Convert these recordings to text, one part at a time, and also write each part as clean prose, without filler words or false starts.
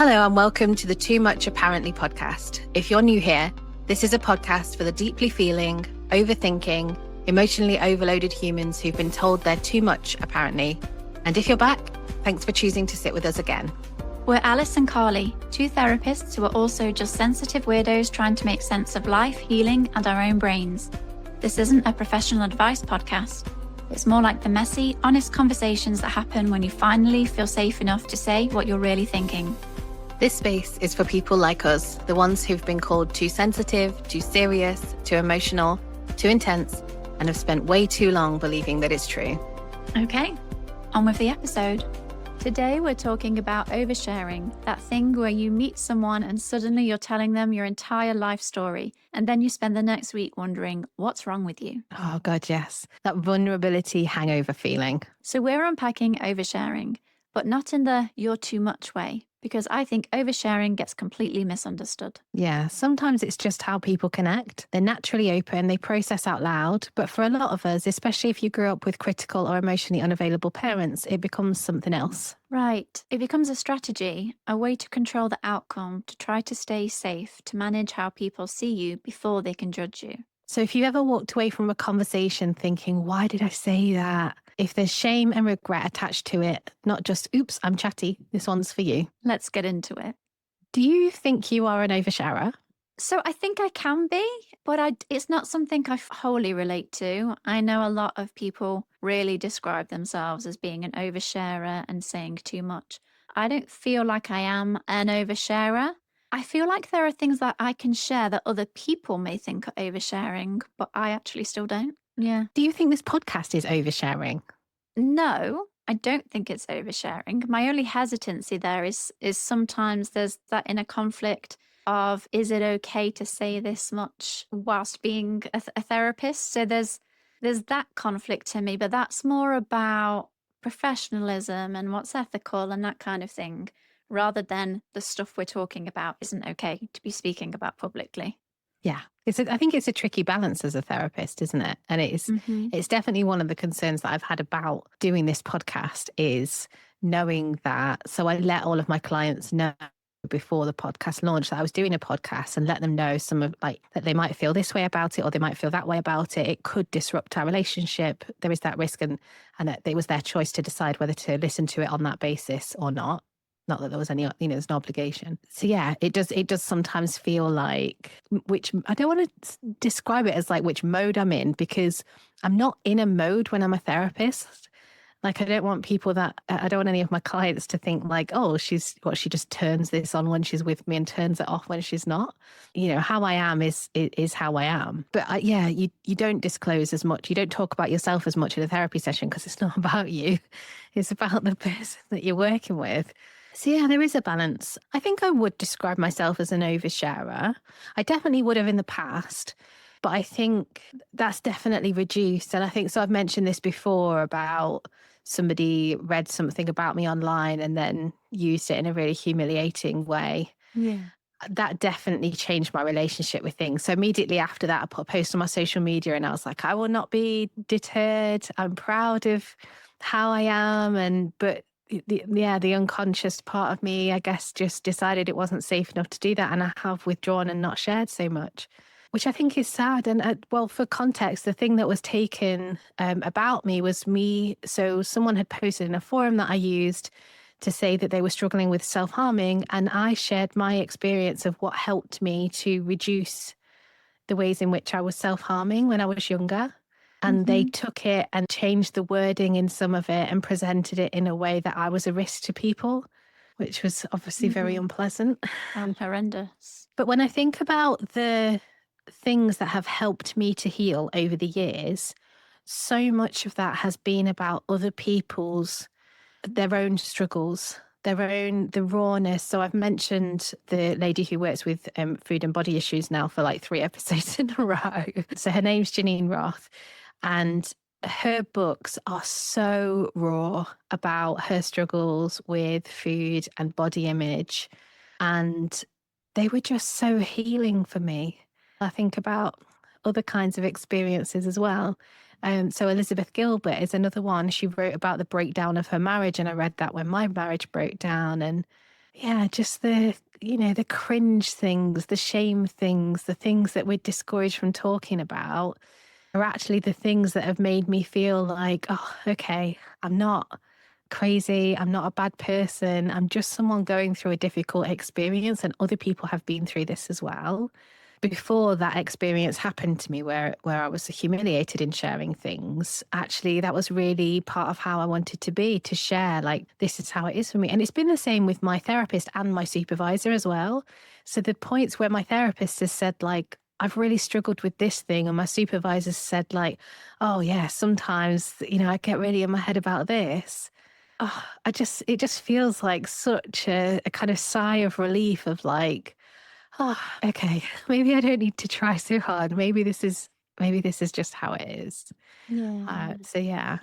Hello and welcome to the Too Much Apparently podcast. If you're new here, this is a podcast for the deeply feeling, overthinking, emotionally overloaded humans who've been told they're too much apparently. And if you're back, thanks for choosing to sit with us again. We're Alice and Carly, two therapists who are also just sensitive weirdos trying to make sense of life, healing, and our own brains. This isn't a professional advice podcast. It's more like the messy, honest conversations that happen when you finally feel safe enough to say what you're really thinking. This space is for people like us, the ones who've been called too sensitive, too serious, too emotional, too intense, and have spent way too long believing that it's true. Okay, on with the episode. Today we're talking about oversharing, that thing where you meet someone and suddenly you're telling them your entire life story, and then you spend the next week wondering what's wrong with you. Oh God, yes. That vulnerability hangover feeling. So we're unpacking oversharing, but not in the you're too much way, because I think oversharing gets completely misunderstood. Yeah, sometimes it's just how people connect. They're naturally open, they process out loud. But for a lot of us, especially if you grew up with critical or emotionally unavailable parents, it becomes something else. Right. It becomes a strategy, a way to control the outcome, to try to stay safe, to manage how people see you before they can judge you. So if you ever walked away from a conversation thinking, why did I say that? If there's shame and regret attached to it, not just, oops, I'm chatty, this one's for you. Let's get into it. Do you think you are an oversharer? So I think I can be, but it's not something I wholly relate to. I know a lot of people really describe themselves as being an oversharer and saying too much. I don't feel like I am an oversharer. I feel like there are things that I can share that other people may think are oversharing, but I actually still don't. Yeah. Do you think this podcast is oversharing? No, I don't think it's oversharing. My only hesitancy there is sometimes there's that inner conflict of, is it okay to say this much whilst being a therapist? So there's that conflict to me, but that's more about professionalism and what's ethical and that kind of thing, rather than the stuff we're talking about isn't okay to be speaking about publicly. Yeah, I think it's a tricky balance as a therapist, isn't it? And it's definitely one of the concerns that I've had about doing this podcast is knowing that. So I let all of my clients know before the podcast launched that I was doing a podcast and let them know some of that they might feel this way about it or they might feel that way about it. It could disrupt our relationship. There is that risk and that it was their choice to decide whether to listen to it on that basis or not. Not that there was any, there's no obligation. So yeah, it does sometimes feel like, which I don't want to describe it as like which mode I'm in, because I'm not in a mode when I'm a therapist. Like I don't want any of my clients to think like, oh, she just turns this on when she's with me and turns it off when she's not. How I am is how I am. But you don't disclose as much. You don't talk about yourself as much in a therapy session because it's not about you. It's about the person that you're working with. So yeah, there is a balance. I think I would describe myself as an oversharer. I definitely would have in the past, but I think that's definitely reduced. And I think, so I've mentioned this before about somebody read something about me online and then used it in a really humiliating way. Yeah. That definitely changed my relationship with things. So immediately after that, I put a post on my social media and I was like, I will not be deterred. I'm proud of how I am. But the unconscious part of me, I guess, just decided it wasn't safe enough to do that. And I have withdrawn and not shared so much, which I think is sad. And for context, the thing that was taken about me was me. So someone had posted in a forum that I used to say that they were struggling with self-harming. And I shared my experience of what helped me to reduce the ways in which I was self-harming when I was younger. And they took it and changed the wording in some of it and presented it in a way that I was a risk to people, which was obviously very unpleasant. And horrendous. But when I think about the things that have helped me to heal over the years, so much of that has been about other people's, their own struggles, the rawness. So I've mentioned the lady who works with food and body issues now for like 3 episodes in a row. So her name's Janine Roth. And her books are so raw about her struggles with food and body image. And they were just so healing for me. I think about other kinds of experiences as well. So Elizabeth Gilbert is another one. She wrote about the breakdown of her marriage, and I read that when my marriage broke down. And Yeah, just the cringe things, the shame things, the things that we're discouraged from talking about are actually the things that have made me feel like, oh, okay, I'm not crazy. I'm not a bad person. I'm just someone going through a difficult experience, and other people have been through this as well. Before that experience happened to me where I was humiliated in sharing things, actually that was really part of how I wanted to share, like, this is how it is for me. And it's been the same with my therapist and my supervisor as well. So the points where my therapist has said, like, I've really struggled with this thing, and my supervisor said, like, oh yeah, sometimes, I get really in my head about this. Oh, it just feels like such a kind of sigh of relief of like, oh, okay, maybe I don't need to try so hard. Maybe this is just how it is. Yeah. So yeah.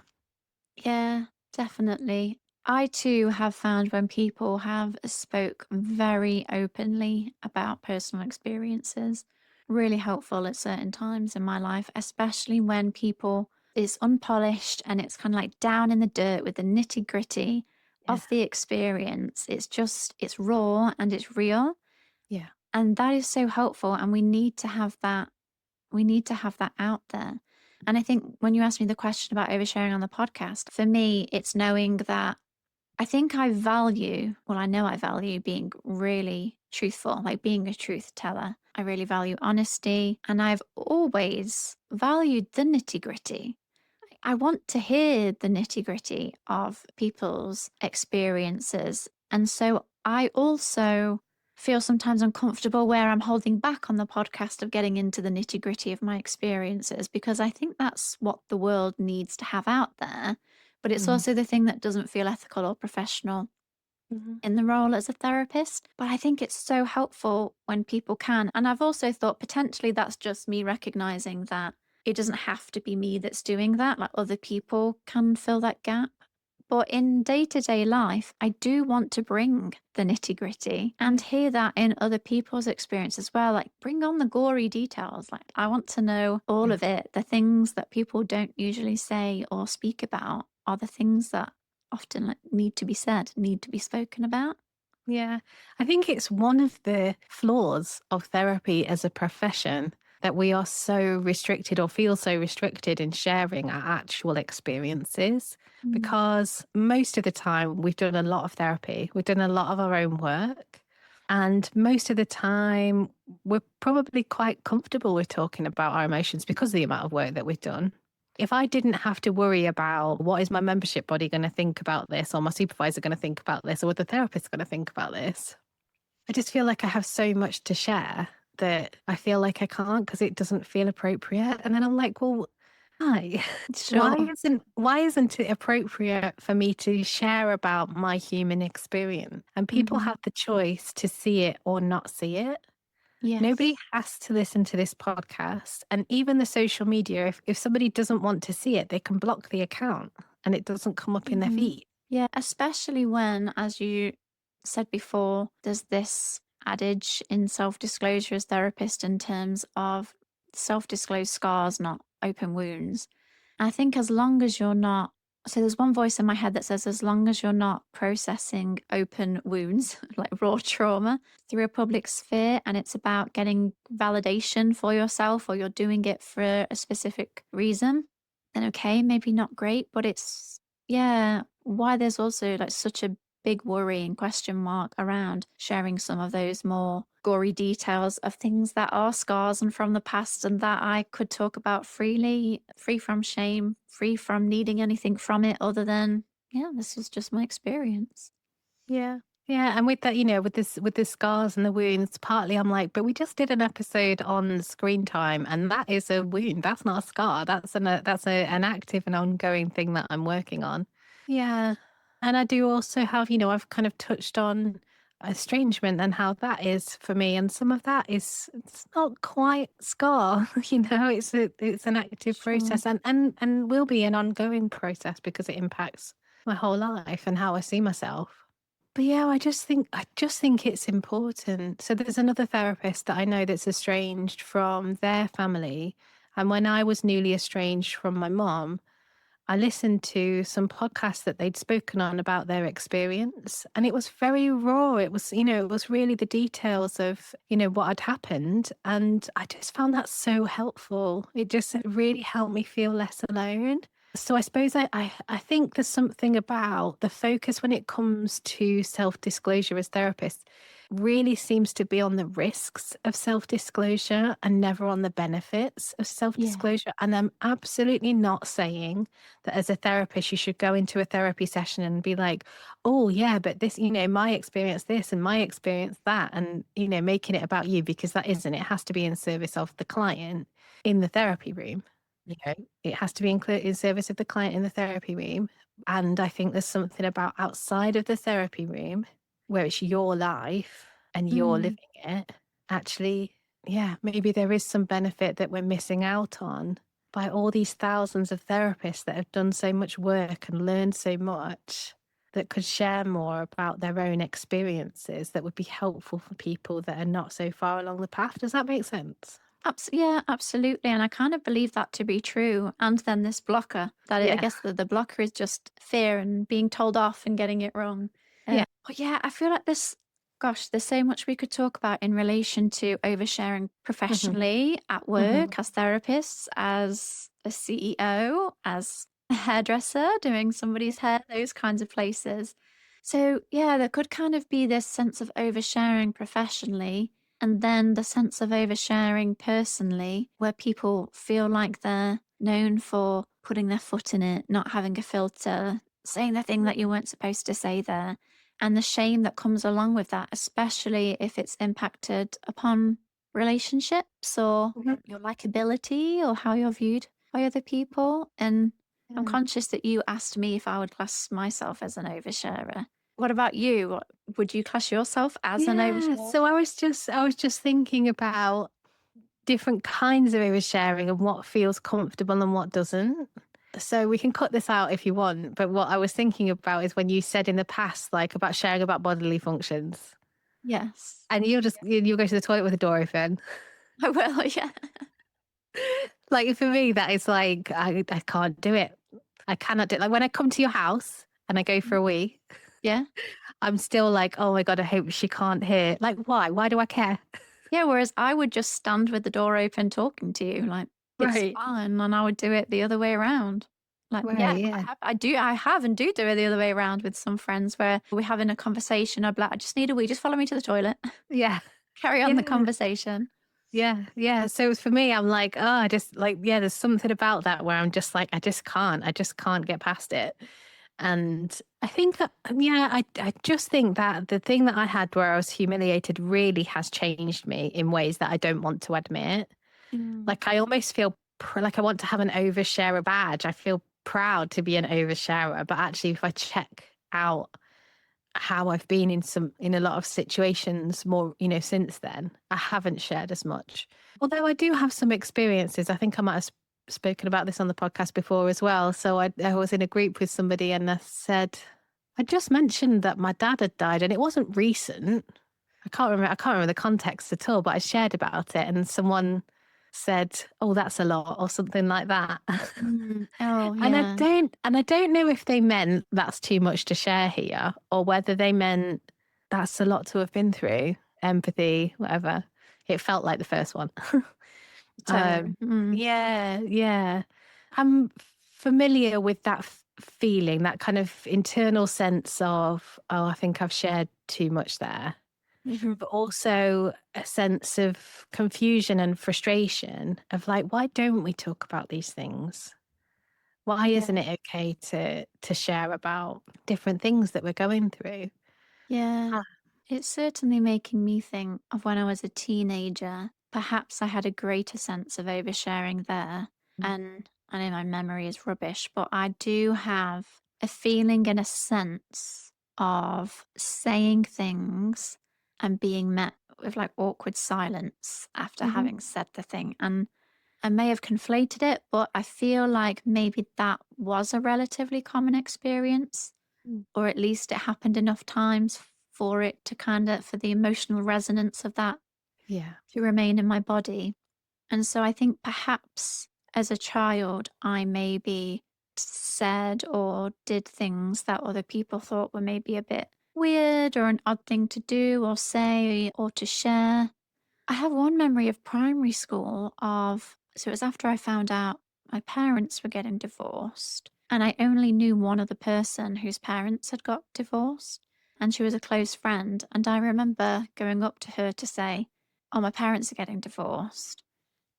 Yeah, definitely. I too have found when people have spoke very openly about personal experiences, really helpful at certain times in my life, especially when people is unpolished and it's kind of like down in the dirt with the nitty gritty Yeah. of the experience. It's raw and it's real. Yeah. And that is so helpful. And we need to have that out there. And I think when you asked me the question about oversharing on the podcast, for me, it's knowing that I know I value being really truthful, like being a truth teller. I really value honesty. And I've always valued the nitty gritty. I want to hear the nitty gritty of people's experiences. And so I also feel sometimes uncomfortable where I'm holding back on the podcast of getting into the nitty gritty of my experiences because I think that's what the world needs to have out there. But it's Mm. also the thing that doesn't feel ethical or professional Mhm. in the role as a therapist. But I think it's so helpful when people can. And I've also thought potentially that's just me recognizing that it doesn't have to be me that's doing that, like other people can fill that gap. But in day to day life, I do want to bring the nitty gritty and Yeah. hear that in other people's experience as well. Like, bring on the gory details. Like, I want to know all Yeah. of it. The things that people don't usually say or speak about are the things that often like, need to be said, need to be spoken about. Yeah. I think it's one of the flaws of therapy as a profession that we are so restricted or feel so restricted in sharing our actual experiences, Mm. because most of the time we've done a lot of therapy, we've done a lot of our own work. And most of the time, we're probably quite comfortable with talking about our emotions because of the amount of work that we've done. If I didn't have to worry about what is my membership body going to think about this, or my supervisor going to think about this, or what the therapist going to think about this, I just feel like I have so much to share that I feel like I can't because it doesn't feel appropriate. And then I'm like, well, why? Sure. Why isn't it appropriate for me to share about my human experience? And people Hmm. have the choice to see it or not see it. Nobody Yes. has to listen to this podcast. And even the social media, if somebody doesn't want to see it, they can block the account and it doesn't come up in their Hmm. feed. Yeah, especially when, as you said before, there's this adage in self disclosure as therapist in terms of self disclosed scars, not open wounds. I think as long as you're not, so there's one voice in my head that says, as long as you're not processing open wounds, like raw trauma, through a public sphere, and it's about getting validation for yourself or you're doing it for a specific reason, then okay, maybe not great, but it's, yeah, why there's also like such a big worry and question mark around sharing some of those more gory details of things that are scars and from the past and that I could talk about freely, free from shame, free from needing anything from it other than, yeah, this was just my experience. Yeah. Yeah. And with that, with the scars and the wounds, partly I'm like, but we just did an episode on screen time, and that is a wound. That's not a scar. An active and ongoing thing that I'm working on. Yeah. And I do also have, I've kind of touched on estrangement and how that is for me. And some of that it's not quite scar, it's an active Sure. process, and will be an ongoing process because it impacts my whole life and how I see myself. But yeah, I just think it's important. So there's another therapist that I know that's estranged from their family. And when I was newly estranged from my mom, I listened to some podcasts that they'd spoken on about their experience, and it was very raw. It was, it was really the details of, what had happened. And I just found that so helpful. It just really helped me feel less alone. So I suppose I think there's something about the focus when it comes to self-disclosure as therapists really seems to be on the risks of self-disclosure and never on the benefits of Yeah. self-disclosure. And I'm absolutely not saying that as a therapist, you should go into a therapy session and be like, oh, yeah, but this, my experience this and my experience that, and, making it about you, because that isn't. It has to be in service of the client in the therapy room. It has to be in service of the client in the therapy room. And I think there's something about outside of the therapy room where it's your life and you're Mm. living it. Actually, yeah, maybe there is some benefit that we're missing out on by all these thousands of therapists that have done so much work and learned so much, that could share more about their own experiences that would be helpful for people that are not so far along the path. Does that make sense? Yeah, absolutely. And I kind of believe that to be true. And then this blocker that I Yeah. guess the blocker is just fear and being told off and getting it wrong. Yeah. But yeah, I feel like gosh, there's so much we could talk about in relation to oversharing Hmm. professionally at Hmm. work, as therapists, as a CEO, as a hairdresser, doing somebody's hair, those kinds of places. So yeah, there could kind of be this sense of oversharing professionally and then the sense of oversharing personally, where people feel like they're known for putting their foot in it, not having a filter, saying the thing that you weren't supposed to say there. And the shame that comes along with that, especially if it's impacted upon relationships or Hmm. your likability or how you're viewed by other people. And I'm Yeah. conscious that you asked me if I would class myself as an oversharer. What about you? Would you class yourself as an Yeah. oversharer? So I was just thinking about different kinds of oversharing and what feels comfortable and what doesn't. So we can cut this out if you want. But what I was thinking about is when you said in the past, like about sharing about bodily functions, Yes. and you'll go to the toilet with the door open. I will, yeah. Like for me, that is like I can't do it. I cannot do it. Like when I come to your house and I go for a wee, Yeah. I'm still like, oh my God, I hope she can't hear. Like, why? Why do I care? Yeah, whereas I would just stand with the door open talking to you, like, it's Right. fine, and I would do it the other way around. Like, Right. yeah, Yeah. I have and do it the other way around with some friends where we're having a conversation, I'd be like, "I just need a wee, just follow me to the toilet." Yeah. Carry on the Yeah. conversation. Yeah, yeah. So for me, I'm like, oh, I just like, yeah, there's something about that where I'm just like, I just can't get past it. And I think that, yeah, I just think that the thing that I had where I was humiliated really has changed me in ways that I don't want to admit. Mm, Like I almost feel like I want to have an oversharer badge. I feel proud to be an oversharer, but actually, if I check out how I've been in a lot of situations more, since then, I haven't shared as much. Although I do have some experiences. I think I might have spoken about this on the podcast before as well. So I was in a group with somebody and I just mentioned that my dad had died and it wasn't recent. I can't remember the context at all, but I shared about it and someone said, "Oh, that's a lot," or something like that. oh, And I yeah. don't know if they meant that's too much to share here or whether they meant that's a lot to have been through, empathy, whatever. It felt like the first one. Totally. Mm, Yeah, yeah. I'm familiar with that feeling, that kind of internal sense of, oh, I think I've shared too much there, mhm. but also a sense of confusion and frustration of like, why don't we talk about these things? Why Yeah. isn't it okay to share about different things that we're going through? Yeah. Ah. It's certainly making me think of when I was a teenager. Perhaps I had a greater sense of oversharing there. And I know my memory is rubbish, but I do have a feeling and a sense of saying things and being met with like awkward silence after Mhm. having said the thing. And I may have conflated it, but I feel like maybe that was a relatively common experience, Mm. or at least it happened enough times for it to kind of, for the emotional resonance of that Yeah. to remain in my body. And so I think perhaps as a child, I maybe said or did things that other people thought were maybe a bit weird or an odd thing to do or say or to share. I have one memory of primary school so it was after I found out my parents were getting divorced, and I only knew one other person whose parents had got divorced, and she was a close friend. And I remember going up to her to say, "Oh, my parents are getting divorced."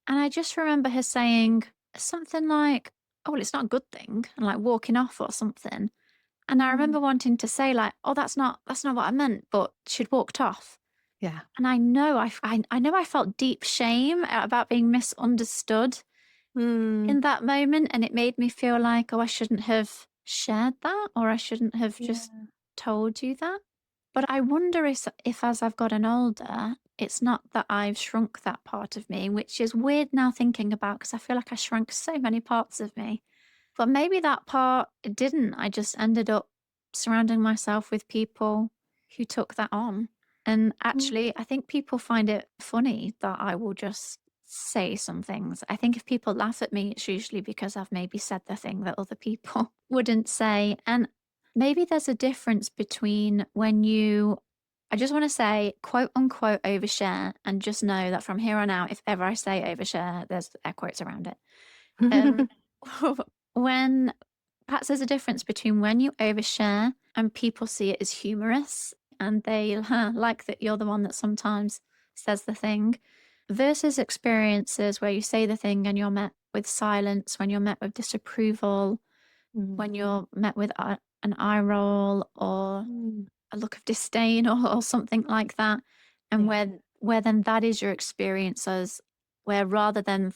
And I just remember her saying something like, "Oh, well, it's not a good thing," and like walking off or something. And I Mm. remember wanting to say like, "Oh, that's not what I meant," but she'd walked off. Yeah. And I know I know I felt deep shame about being misunderstood Mm. in that moment, and it made me feel like, "Oh, I shouldn't have shared that, or I shouldn't have just Yeah. told you that." But I wonder if as I've gotten older, it's not that I've shrunk that part of me, which is weird now thinking about because I feel like I shrunk so many parts of me. But maybe that part didn't. I just ended up surrounding myself with people who took that on. And Mm. actually, I think people find it funny that I will just say some things. I think if people laugh at me, it's usually because I've maybe said the thing that other people wouldn't say. And maybe there's a difference between I just want to say, quote unquote, overshare, and just know that from here on out, if ever I say overshare, there's air quotes around it. Um, when perhaps there's a difference between when you overshare and people see it as humorous and they like that you're the one that sometimes says the thing, versus experiences where you say the thing and you're met with silence, when you're met with disapproval, Mm. when you're met with an eye roll or Mm. a look of disdain or something like that. And Yeah. where then that is your experience as where rather than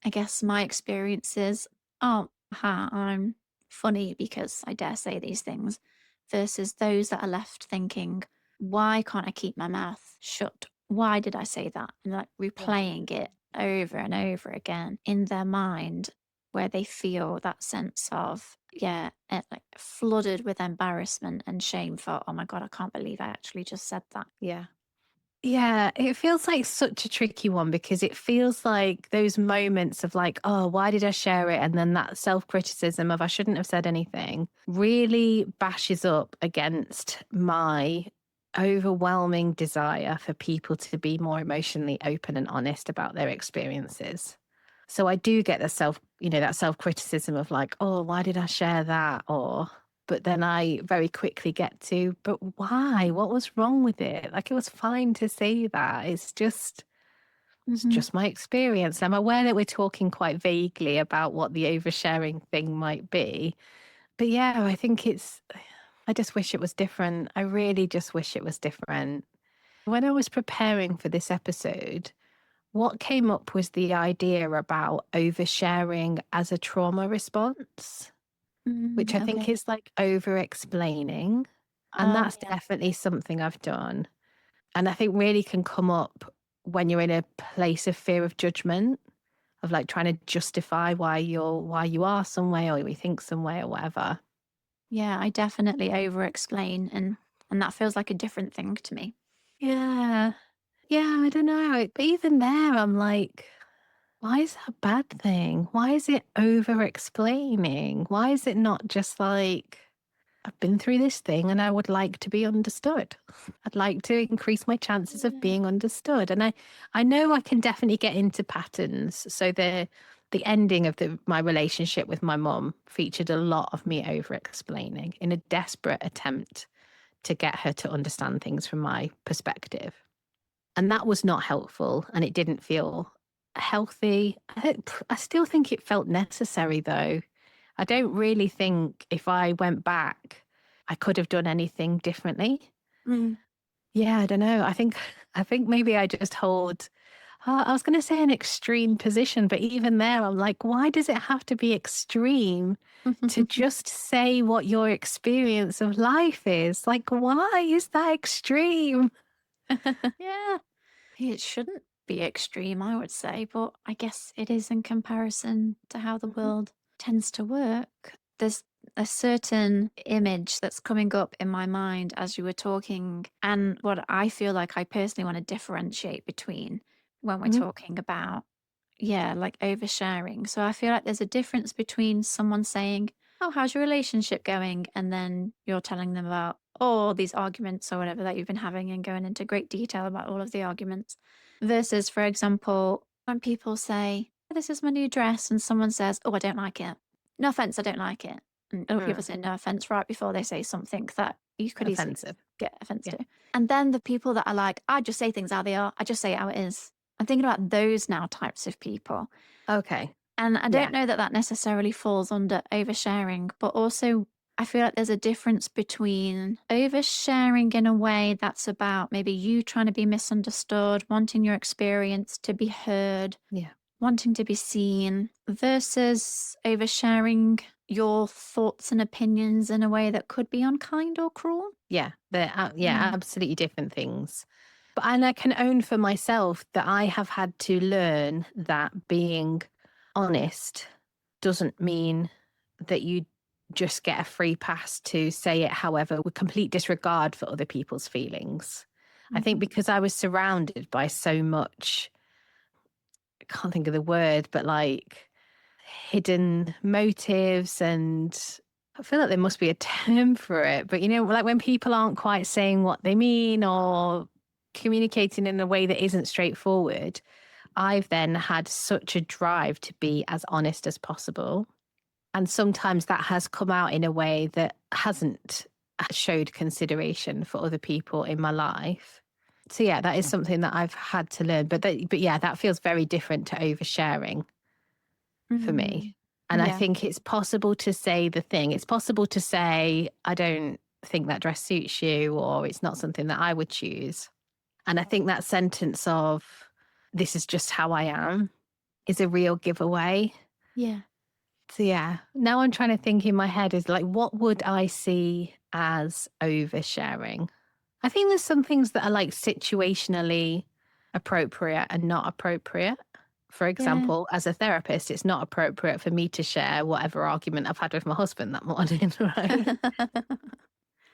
I guess my experience is, oh, I'm funny because I dare say these things, versus those that are left thinking, why can't I keep my mouth shut? Why did I say that? And like Yeah. replaying it over and over again in their mind, where they feel that sense of, yeah, like flooded with embarrassment and shame for, oh my God, I can't believe I actually just said that. Yeah. Yeah, it feels like such a tricky one because it feels like those moments of like, oh, why did I share it? And then that self criticism of I shouldn't have said anything really bashes up against my overwhelming desire for people to be more emotionally open and honest about their experiences. So I do get the that self criticism of like, oh, why did I share that? But then I very quickly get to, but why? What was wrong with it? Like it was fine to say that. It's Hmm. just my experience. I'm aware that we're talking quite vaguely about what the oversharing thing might be. But yeah, I just wish it was different. I really just wish it was different. When I was preparing for this episode, what came up was the idea about oversharing as a trauma response, which I think Okay. is like over explaining. And Oh, that's yeah. definitely something I've done. And I think really can come up when you're in a place of fear of judgment, of like trying to justify why you are some way or you think some way or whatever. Yeah, I definitely over explain and that feels like a different thing to me. Yeah. Yeah, I don't know. But even there, I'm like, why is that a bad thing? Why is it over explaining? Why is it not just like, I've been through this thing and I would like to be understood. I'd like to increase my chances of Yeah. being understood. And I know I can definitely get into patterns. So the ending of my relationship with my mum featured a lot of me over explaining in a desperate attempt to get her to understand things from my perspective. And that was not helpful and it didn't feel healthy. I still think it felt necessary though. I don't really think if I went back, I could have done anything differently. Mm. Yeah, I don't know. I think maybe I just hold I was going to say an extreme position, but even there I'm like, why does it have to be extreme to just say what your experience of life is? Like why is that extreme? Yeah. It shouldn't be extreme, I would say, but I guess it is in comparison to how the Mhm. world tends to work. There's a certain image that's coming up in my mind as you were talking, and what I feel like I personally want to differentiate between when we're Mhm. talking about, yeah, like oversharing. So I feel like there's a difference between someone saying, oh, how's your relationship going? And then you're telling them about all these arguments or whatever that you've been having and going into great detail about all of the arguments. Versus, for example, when people say, this is my new dress, and someone says, oh, I don't like it. No offense, I don't like it. And other people Mm, say no offense right before they say something that you could easily offensive. get offense Yeah. to. And then the people that are like, I just say things how they are, I just say it how it is. I'm thinking about those now types of people. Okay. And I Yeah. don't know that that necessarily falls under oversharing, but also I feel like there's a difference between oversharing in a way that's about maybe you trying to be misunderstood, wanting your experience to be heard, Yeah. wanting to be seen, versus oversharing your thoughts and opinions in a way that could be unkind or cruel. Yeah. They're Yeah. absolutely different things. But and I can own for myself that I have had to learn that being honest doesn't mean that you just get a free pass to say it however with complete disregard for other people's feelings. I think Mhm. because I was surrounded by so much, I can't think of the word, but like hidden motives, and I feel like there must be a term for it, but like when people aren't quite saying what they mean or communicating in a way that isn't straightforward, I've then had such a drive to be as honest as possible. And sometimes that has come out in a way that hasn't showed consideration for other people in my life. So yeah, that is something that I've had to learn. But yeah, that feels very different to oversharing for me. Mm. And I Yeah. think it's possible to say the thing. It's possible to say, I don't think that dress suits you, or it's not something that I would choose. And I think that sentence of, this is just how I am, is a real giveaway. Yeah. So yeah, now I'm trying to think in my head is like, what would I see as oversharing? I think there's some things that are like situationally appropriate and not appropriate. For Yeah. example, as a therapist, it's not appropriate for me to share whatever argument I've had with my husband that morning, right? Uh,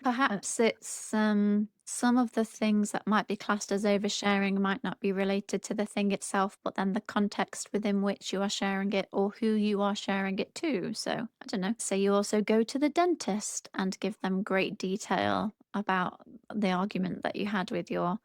Perhaps it's some of the things that might be classed as oversharing might not be related to the thing itself, but then the context within which you are sharing it or who you are sharing it to. So, I don't know. Say you also go to the dentist and give them great detail about the argument that you had with your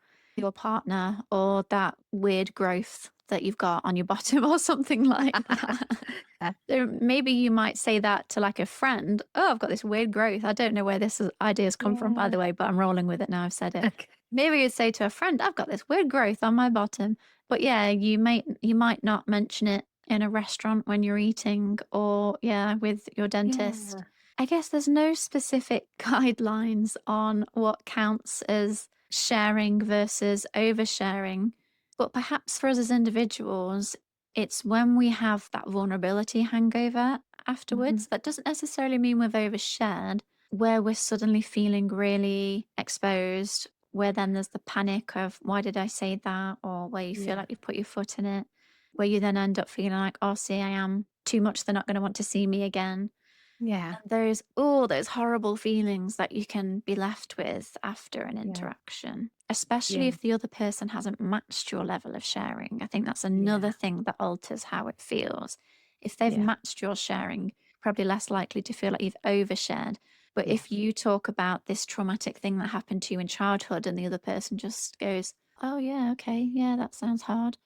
partner or that weird growth that you've got on your bottom or something like that. yeah. So maybe you might say that to like a friend. Oh, I've got this weird growth. I don't know where idea's come from, by Yeah. the way, but I'm rolling with it now. I've said it. Okay. Maybe you'd say to a friend, I've got this weird growth on my bottom. But yeah, you might not mention it in a restaurant when you're eating or yeah, with your dentist. Yeah. I guess there's no specific guidelines on what counts as sharing versus oversharing. But perhaps for us as individuals, it's when we have that vulnerability hangover Mhm. afterwards. That doesn't necessarily mean we've overshared, where we're suddenly feeling really exposed, where then there's the panic of, why did I say that? Or where you feel Yeah. like you've put your foot in it, where you then end up feeling like, oh, see, I am too much. They're not going to want to see me again. Yeah. And there's all those horrible feelings that you can be left with after an Yeah. interaction, especially Yeah. if the other person hasn't matched your level of sharing. I think that's Yeah. another thing that alters how it feels. If they've Yeah. matched your sharing, probably less likely to feel like you've overshared. But Yeah. if you talk about this traumatic thing that happened to you in childhood and the other person just goes, oh, yeah, okay, yeah, that sounds hard.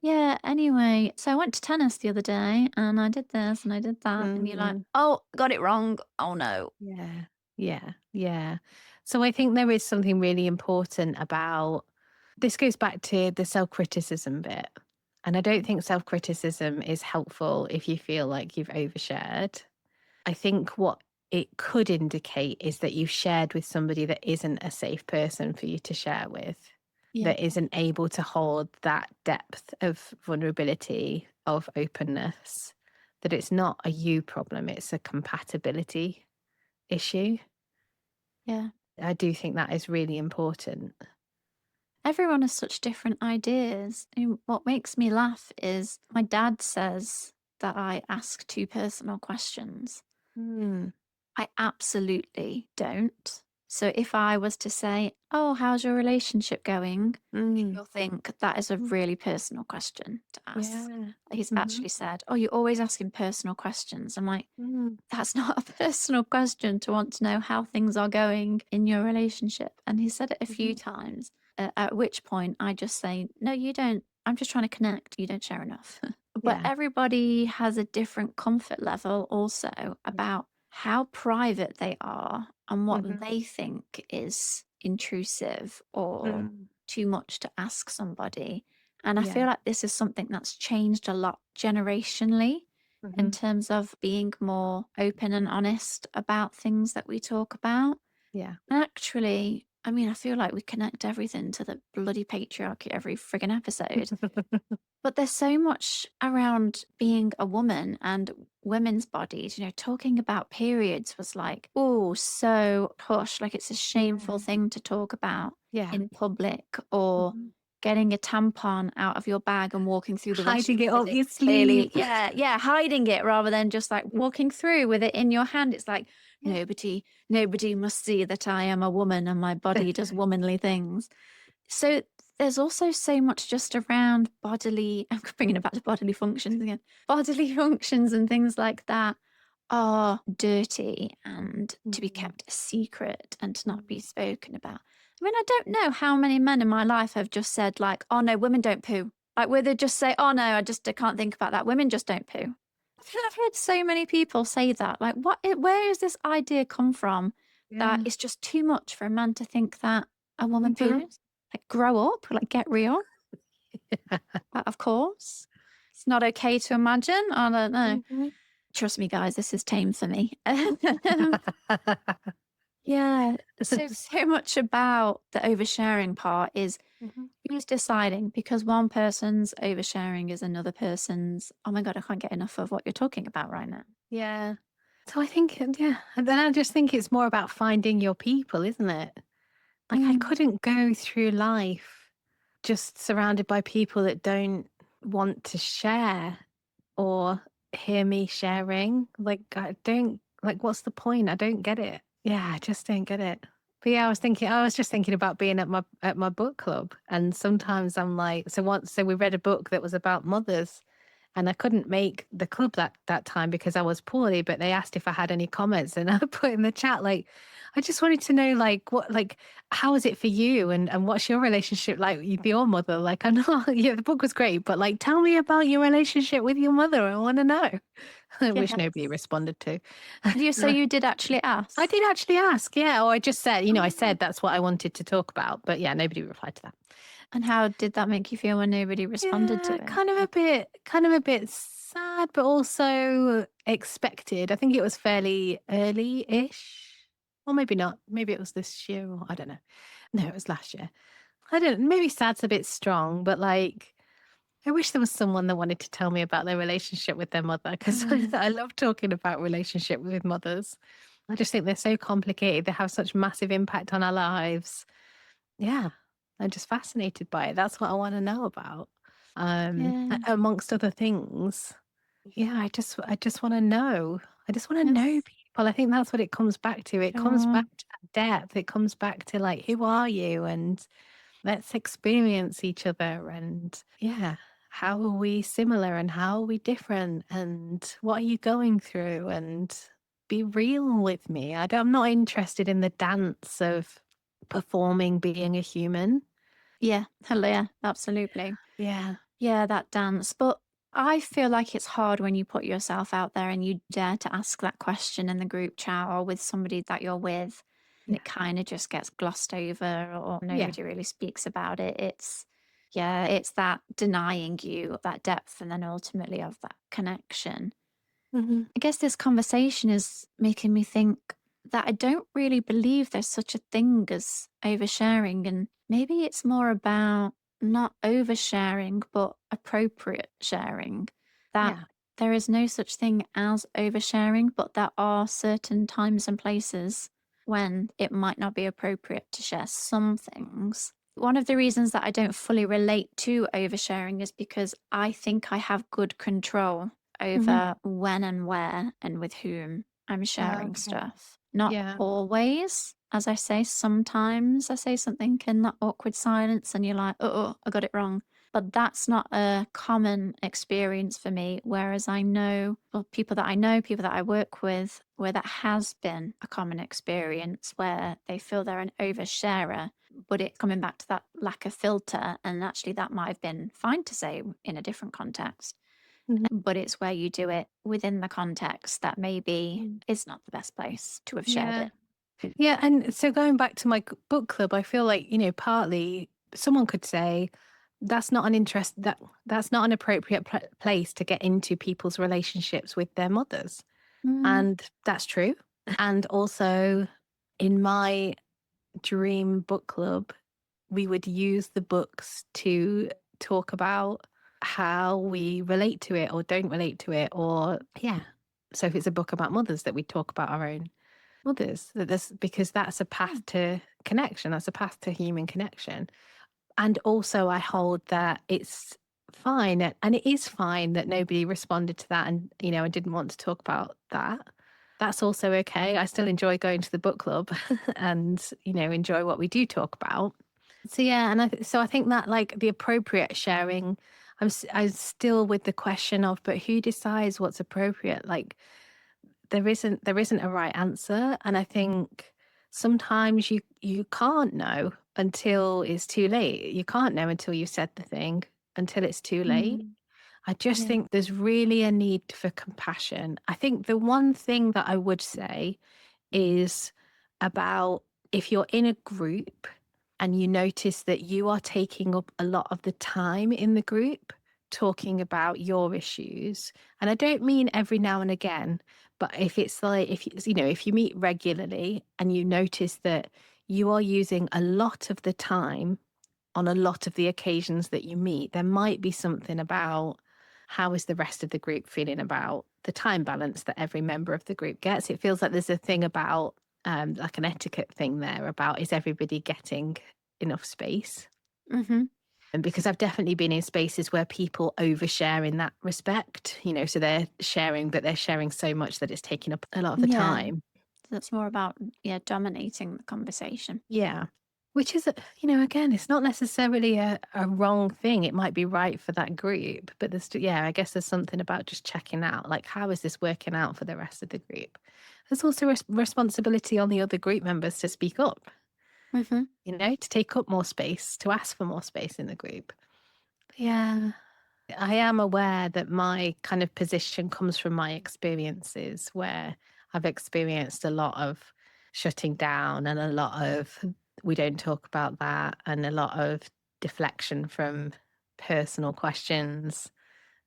Yeah, anyway, so I went to tennis the other day and I did this and I did that. And you're like, Mm. oh, got it wrong. Oh no. Yeah. Yeah. Yeah. So I think there is something really important about this goes back to the self criticism bit. And I don't think self criticism is helpful if you feel like you've overshared. I think what it could indicate is that you've shared with somebody that isn't a safe person for you to share with, Yeah. that isn't able to hold that depth of vulnerability, of openness, that it's not a you problem, it's a compatibility issue. Yeah. I do think that is really important. Everyone has such different ideas. And what makes me laugh is my dad says that I ask too personal questions. Mm, I absolutely don't. So if I was to say, "Oh, how's your relationship going?" Mm. You'll think that is a really personal question to ask. Yeah. He's Mhm. actually said, "Oh, you're always asking personal questions." I'm like, Mm. "That's not a personal question to want to know how things are going in your relationship." And he said it a few Mhm. times, at which point I just say, "No, you don't. I'm just trying to connect. You don't share enough." But Yeah. everybody has a different comfort level also Yeah. about how private they are and what Mhm. they think is intrusive or Mm. too much to ask somebody. And I Yeah. feel like this is something that's changed a lot generationally in Mhm. terms of being more open and honest about things that we talk about. Yeah. And actually, I mean, I feel like we connect everything to the bloody patriarchy every friggin' episode. But there's so much around being a woman and women's bodies. Talking about periods was like, oh, so hush, like it's a shameful Yeah. thing to talk about Yeah. in public, or Mhm. getting a tampon out of your bag and walking through the Hiding restroom it with up it your clearly. sleeve. Yeah, yeah, hiding it rather than just like walking through with it in your hand. It's like Yeah. nobody must see that I am a woman and my body does womanly things. So there's also so much just around bodily, I'm bringing it back to bodily functions again. Bodily functions and things like that are dirty and to be Mm. kept a secret and to not be Mm. spoken about. I mean, I don't know how many men in my life have just said, like, oh no, women don't poo. Like, where they just say, oh no, I can't think about that. Women just don't poo. I think I've heard so many people say that. Like, where has this idea come from that Yeah. it's just too much for a man to think that a woman Mhm. poos? Like, grow up, like, get real. Of course. It's not okay to imagine. I don't know. Mhm. Trust me, guys, this is tame for me. Yeah. So much about the oversharing part is Mhm. who's deciding, because one person's oversharing is another person's. Oh my God, I can't get enough of what you're talking about right now. Yeah. So I think, yeah, and then I just think it's more about finding your people, isn't it? Like I Mm. couldn't go through life just surrounded by people that don't want to share or hear me sharing. Like I don't like what's the point? I don't get it. Yeah, I just don't get it. But yeah, I was just thinking about being at my book club. And sometimes I'm like, so we read a book that was about mothers and I couldn't make the club that time because I was poorly, but they asked if I had any comments and I put in the chat like I just wanted to know how is it for you and what's your relationship like with your mother? Like I know yeah, the book was great, but like tell me about your relationship with your mother. I want to know. Which nobody Yes. responded to. So you did actually I ask. did actually ask, yeah, or I just said, I Oh. said that's what I wanted to talk about, but yeah, nobody replied to that. And how did that make you feel when nobody responded to Yeah, it? kind of a bit sad, but also expected. I think it was fairly early-ish, or maybe not. Maybe it was this year, or I don't know. No, it was last year. I don't. Maybe sad's a bit strong, but like, I wish there was someone that wanted to tell me about their relationship with their mother because Mm. I love talking about relationship with mothers. I just think they're so complicated. They have such massive impact on our lives. Yeah, I'm just fascinated by it. That's what I want to know about. Yeah. Amongst other things. Yeah, I just want to know. I just want to know Yes. people. I think that's what it comes back to. It comes Sure. back to that depth. It comes back to like, who are you? And let's experience each other. And yeah, how are we similar and how are we different? And what are you going through? And be real with me. I'm not interested in the dance of performing being a human. Yeah. Hello. Yeah. Absolutely. Yeah. Yeah, that dance. But I feel like it's hard when you put yourself out there and you dare to ask that question in the group chat or with somebody that you're with, and Yeah. it kind of just gets glossed over or Yeah. nobody really speaks about it. Yeah, it's that denying you that depth and then ultimately of that connection. Hmm. I guess this conversation is making me think that I don't really believe there's such a thing as oversharing. And maybe it's more about not oversharing, but appropriate sharing. That Yeah. there is no such thing as oversharing, but there are certain times and places when it might not be appropriate to share some things. One of the reasons that I don't fully relate to oversharing is because I think I have good control Hmm. over when and where and with whom I'm sharing Okay. stuff. Not Yeah. always. As I say, sometimes I say something in that awkward silence and you're like, oh, I got it wrong. But that's not a common experience for me. Whereas I know, well, people that I know, people that I work with, where that has been a common experience where they feel they're an oversharer, but it coming back to that lack of filter. And actually, that might have been fine to say in a different context, Mhm. but it's where you do it within the context that maybe Mm. is not the best place to have shared Yeah. it. Yeah. And so going back to my book club, I feel like, partly someone could say that's not an interest, that's not an appropriate place to get into people's relationships with their mothers. Mm, And that's true. And also in my dream book club, we would use the books to talk about how we relate to it or don't relate to it, or yeah. So if it's a book about mothers, that we talk about our own mothers, because that's a yeah. path to connection, that's a path to human connection. And also I hold that it's fine, and it is fine that nobody responded to that, and I didn't want to talk about that. That's also okay. I still enjoy going to the book club and enjoy what we do talk about. So yeah, and I think that, like, the appropriate sharing, I'm still with the question of, but who decides what's appropriate? Like, there isn't a right answer, and I think sometimes you can't know until it's too late. You can't know until you've said the thing, until it's too late. Mm, I just yeah. think there's really a need for compassion. I think the one thing that I would say is about, if you're in a group and you notice that you are taking up a lot of the time in the group talking about your issues. And I don't mean every now and again, but if it's like, if you meet regularly and you notice that you are using a lot of the time on a lot of the occasions that you meet, there might be something about, how is the rest of the group feeling about the time balance that every member of the group gets. It feels like there's a thing about, like an etiquette thing there about, is everybody getting enough space? Hmm. And because I've definitely been in spaces where people overshare in that respect, so they're sharing, but they're sharing so much that it's taking up a lot of the Yeah. time. That's more about, yeah, dominating the conversation. Yeah. Which is, again, it's not necessarily a wrong thing. It might be right for that group, but I guess there's something about just checking out, like, how is this working out for the rest of the group? There's also responsibility on the other group members to speak up, Hmm. to take up more space, to ask for more space in the group. Yeah. I am aware that my kind of position comes from my experiences, where I've experienced a lot of shutting down and a lot of, we don't talk about that, and a lot of deflection from personal questions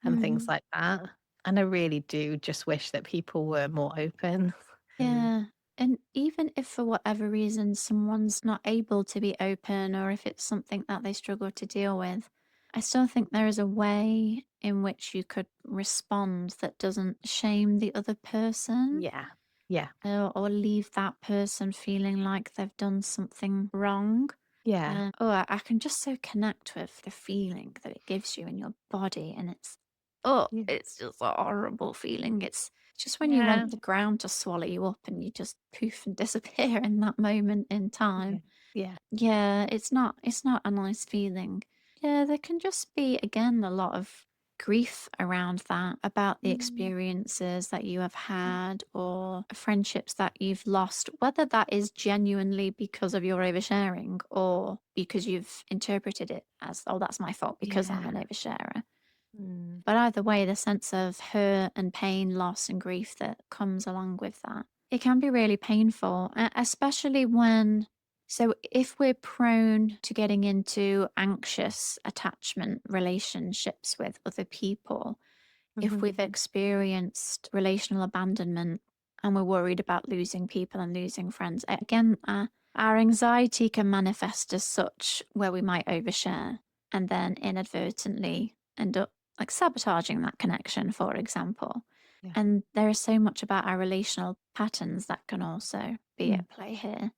and things Mm, like that. And I really do just wish that people were more open. yeah. And even if for whatever reason someone's not able to be open or if it's something that they struggle to deal with, I still think there is a way in which you could respond that doesn't shame the other person Yeah. Yeah. or leave that person feeling like they've done something wrong. Yeah. I can just so connect with the feeling that it gives you in your body. And Yeah. it's just a horrible feeling. It's just when you Yeah. want the ground to swallow you up and you just poof and disappear in that moment in Yeah. time. Yeah. Yeah, it's not a nice feeling. Yeah, there can just be again a lot of grief around that, about the Mm. experiences that you have had or friendships that you've lost, whether that is genuinely because of your oversharing or because you've interpreted it as, oh, that's my fault because I'm Yeah. an oversharer. Mm. But either way, the sense of hurt and pain, loss and grief that comes along with that, it can be really painful, especially when, so if we're prone to getting into anxious attachment relationships with other people, if Mhm. we've experienced relational abandonment and we're worried about losing people and losing friends, again, our anxiety can manifest as such where we might overshare and then inadvertently end up like sabotaging that connection, for example. Yeah. And there is so much about our relational patterns that can also be Mm. at play here.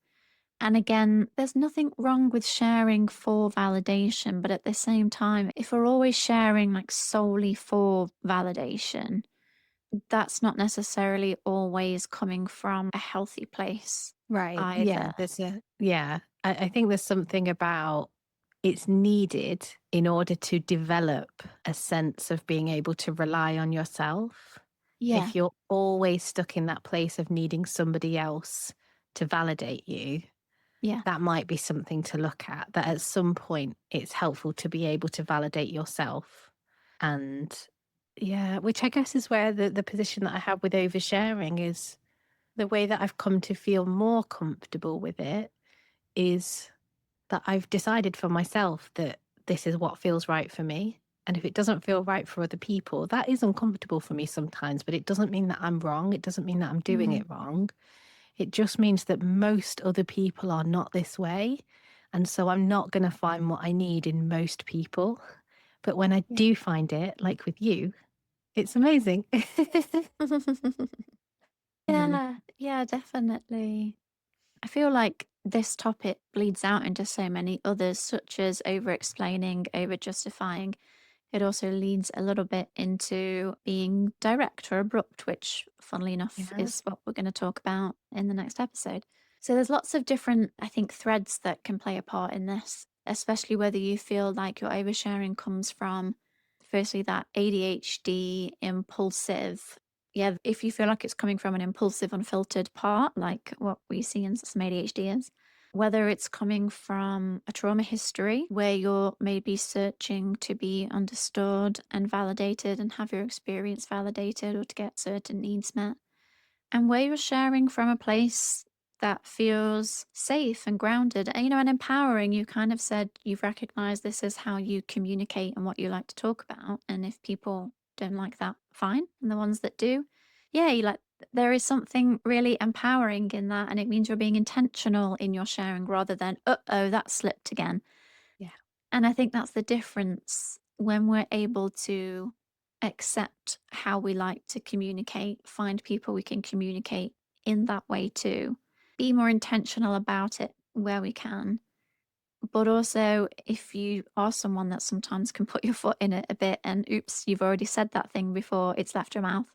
And again, there's nothing wrong with sharing for validation, but at the same time, if we're always sharing like solely for validation, that's not necessarily always coming from a healthy place Right. either. Yeah. I think there's something about it's needed in order to develop a sense of being able to rely on yourself. Yeah, If you're always stuck in that place of needing somebody else to validate you, yeah, that might be something to look at. That at some point it's helpful to be able to validate yourself. And yeah, which I guess is where the position that I have with oversharing is the way that I've come to feel more comfortable with it is that I've decided for myself that this is what feels right for me. And if it doesn't feel right for other people, that is uncomfortable for me sometimes, but it doesn't mean that I'm wrong. It doesn't mean that I'm doing mm, it wrong. It just means that most other people are not this way. And so I'm not going to find what I need in most people. But when I yeah. do find it, like with you, it's amazing. Mm. Yeah, yeah, definitely. I feel like this topic bleeds out into so many others, such as over explaining, over justifying. It also leads a little bit into being direct or abrupt, which, funnily enough, Yeah. is what we're going to talk about in the next episode. So there's lots of different, I think, threads that can play a part in this, especially whether you feel like your oversharing comes from, firstly, that ADHD impulsive. Yeah, if you feel like it's coming from an impulsive, unfiltered part, like what we see in some ADHD is, whether it's coming from a trauma history where you're maybe searching to be understood and validated and have your experience validated or to get certain needs met, and where you're sharing from a place that feels safe and grounded and, and empowering. You kind of said you've recognized this is how you communicate and what you like to talk about. And if people don't like that, fine. And the ones that do, yeah, you like, there is something really empowering in that. And it means you're being intentional in your sharing rather than, oh, that slipped again. Yeah. And I think that's the difference when we're able to accept how we like to communicate, find people we can communicate in that way too, be more intentional about it where we can. But also, if you are someone that sometimes can put your foot in it a bit and oops, you've already said that thing before it's left your mouth,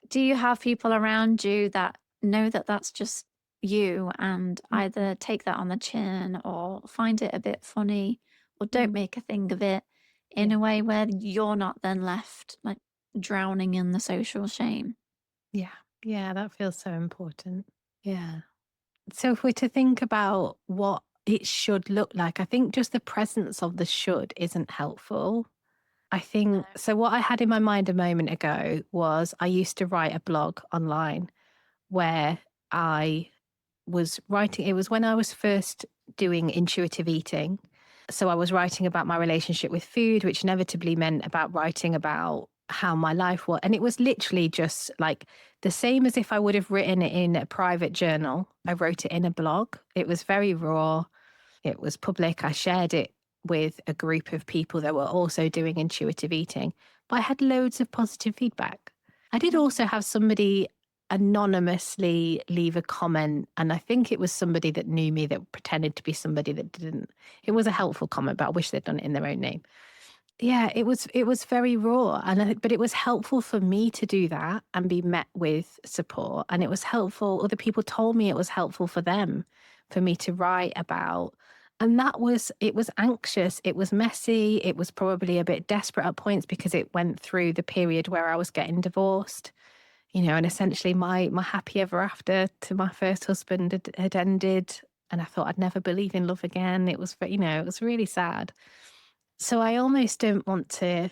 do you have people around you that know that that's just you and Mhm. either take that on the chin or find it a bit funny or don't Mm. make a thing of it in Yeah. a way where you're not then left like drowning in the social shame? Yeah. Yeah. That feels so important. Yeah. So if we're to think about what it should look like, I think just the presence of the should isn't helpful. I think so. What I had in my mind a moment ago was I used to write a blog online where I was writing, it was when I was first doing intuitive eating. So I was writing about my relationship with food, which inevitably meant about writing about how my life was. And it was literally just like the same as if I would have written it in a private journal. I wrote it in a blog. It was very raw. It was public. I shared it with a group of people that were also doing intuitive eating, but I had loads of positive feedback. I did Mhm. also have somebody anonymously leave a comment, and I think it was somebody that knew me that pretended to be somebody that didn't. It was a helpful comment, but I wish they'd done it in their own name. Yeah, it was very raw, and but it was helpful for me to do that and be met with support, and it was helpful. Other people told me it was helpful for them, for me to write about, and it was anxious, it was messy, it was probably a bit desperate at points because it went through the period where I was getting divorced, and essentially my happy ever after to my first husband had ended, and I thought I'd never believe in love again. It was, it was really sad. So I almost don't want to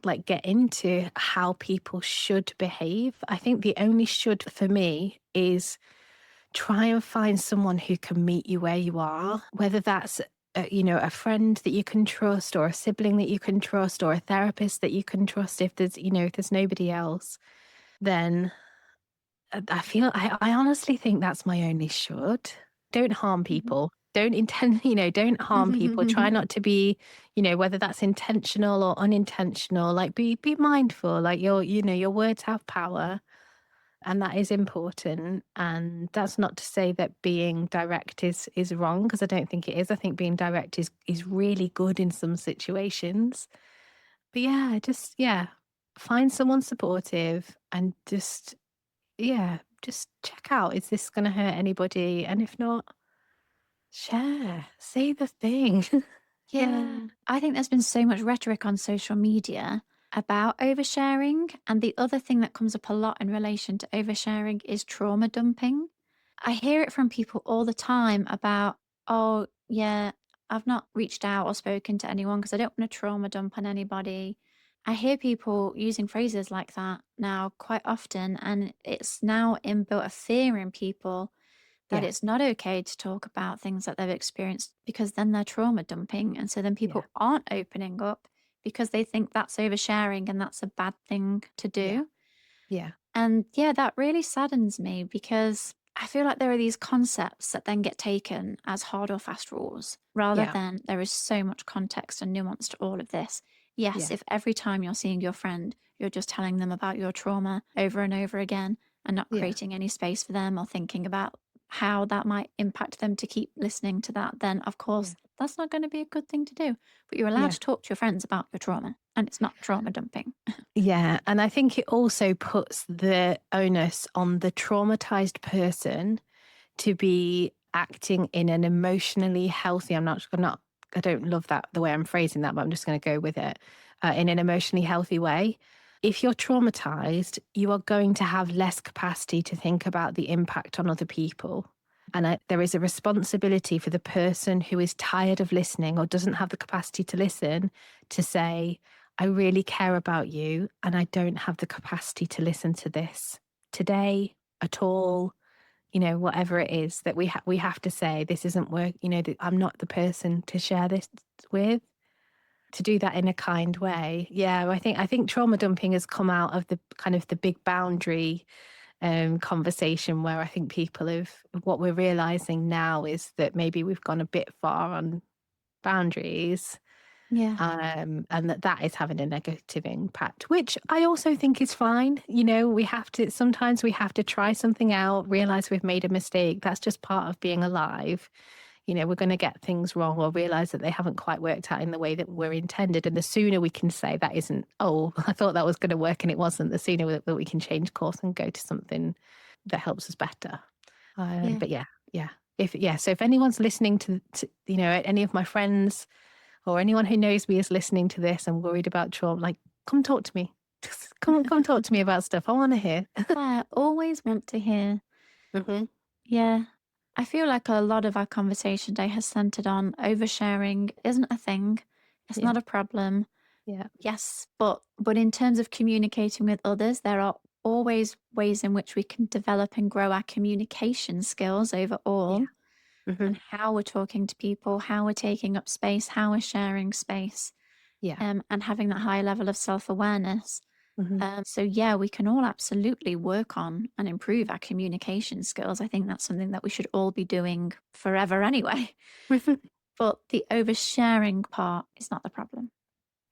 like get into how people should behave. I think the only should for me is try and find someone who can meet you where you are, whether that's a friend that you can trust or a sibling that you can trust or a therapist that you can trust. If there's nobody else, then I honestly think that's my only should. Don't harm Mhm. people. Don't intend, don't harm people. Try not to be, whether that's intentional or unintentional, like be mindful. Like your words have power and that is important. And that's not to say that being direct is wrong, because I don't think it is. I think being direct is really good in some situations. But yeah, find someone supportive and just check out, is this going to hurt anybody? And if not, share, say the thing. Yeah. I think there's been so much rhetoric on social media about oversharing. And the other thing that comes up a lot in relation to oversharing is trauma dumping. I hear it from people all the time about, oh, yeah, I've not reached out or spoken to anyone because I don't want to trauma dump on anybody. I hear people using phrases like that now quite often, and it's now inbuilt a fear in people that Yeah, it's not okay to talk about things that they've experienced because then they're trauma dumping. And so then yeah, people aren't opening up because they think that's oversharing and that's a bad thing to yeah, do. yeah, And yeah, that really saddens me because I feel like there are these concepts that then get taken as hard or fast rules rather yeah, than there is so much context and nuance to all of this. Yes, yeah, if every time you're seeing your friend, you're just telling them about your trauma over and over again and not yeah, creating any space for them or thinking about how that might impact them to keep listening to that, then of yeah, course that's not going to be a good thing to do. But you're allowed yeah. to talk to your friends about your trauma and it's not trauma dumping. Yeah. And I think it also puts the onus on the traumatized person to be acting in an emotionally healthy, I don't love that, the way I'm phrasing that, but I'm just going to go with it, in an emotionally healthy way. If you're traumatized, you are going to have less capacity to think about the impact on other people. And there is a responsibility for the person who is tired of listening or doesn't have the capacity to listen to say, I really care about you and I don't have the capacity to listen to this today at all. Whatever it is that we have to say, this isn't work, that I'm not the person to share this with, to do that in a kind way. Yeah, I think trauma dumping has come out of the kind of the big boundary conversation, where I think people have, what we're realizing now is that maybe we've gone a bit far on boundaries, Yeah. and that is having a negative impact, which I also think is fine. Sometimes we have to try something out, realize we've made a mistake. That's just part of being alive. We're going to get things wrong or realize that they haven't quite worked out in the way that we're intended. And the sooner we can say that isn't, oh, I thought that was going to work and it wasn't, the sooner that we can change course and go to something that helps us better. Yeah. But yeah. So if anyone's listening to any of my friends or anyone who knows me is listening to this and worried about trauma, like, come talk to me. Just come talk to me about stuff. I want to hear. I always want to hear. Hmm. Yeah. I feel like a lot of our conversation today has centered on oversharing isn't a thing. It's Yeah, not a problem. yeah, Yes, but in terms of communicating with others, there are always ways in which we can develop and grow our communication skills yeah. overall Hmm. and how we're talking to people, how we're taking up space, how we're sharing space, Yeah. and having that high level of self-awareness. Hmm. So yeah, we can all absolutely work on and improve our communication skills. I think that's something that we should all be doing forever anyway. But the oversharing part is not the problem.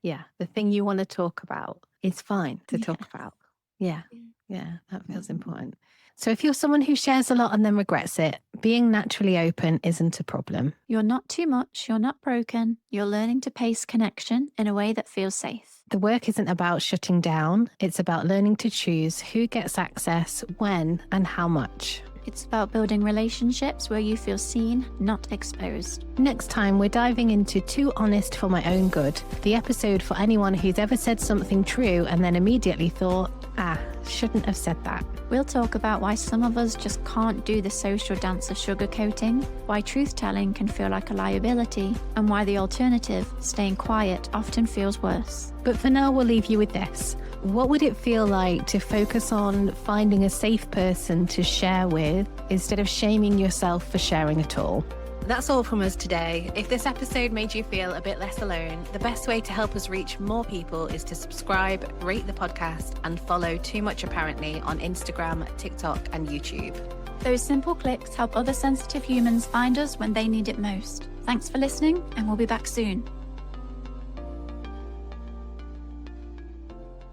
Yeah, the thing you want to talk about is fine to Yeah. talk about. Yeah, Yeah. yeah, that feels important. So if you're someone who shares a lot and then regrets it, being naturally open isn't a problem. You're not too much, you're not broken. You're learning to pace connection in a way that feels safe. The work isn't about shutting down, it's about learning to choose who gets access, when, and how much. It's about building relationships where you feel seen, not exposed. Next time, we're diving into Too Honest for My Own Good, the episode for anyone who's ever said something true and then immediately thought, shouldn't have said that. We'll talk about why some of us just can't do the social dance of sugarcoating, why truth-telling can feel like a liability, and why the alternative, staying quiet, often feels worse. But for now, we'll leave you with this. What would it feel like to focus on finding a safe person to share with instead of shaming yourself for sharing at all? That's all from us today. If this episode made you feel a bit less alone, the best way to help us reach more people is to subscribe, rate the podcast, and follow Too Much Apparently on Instagram, TikTok, and YouTube. Those simple clicks help other sensitive humans find us when they need it most. Thanks for listening, and we'll be back soon.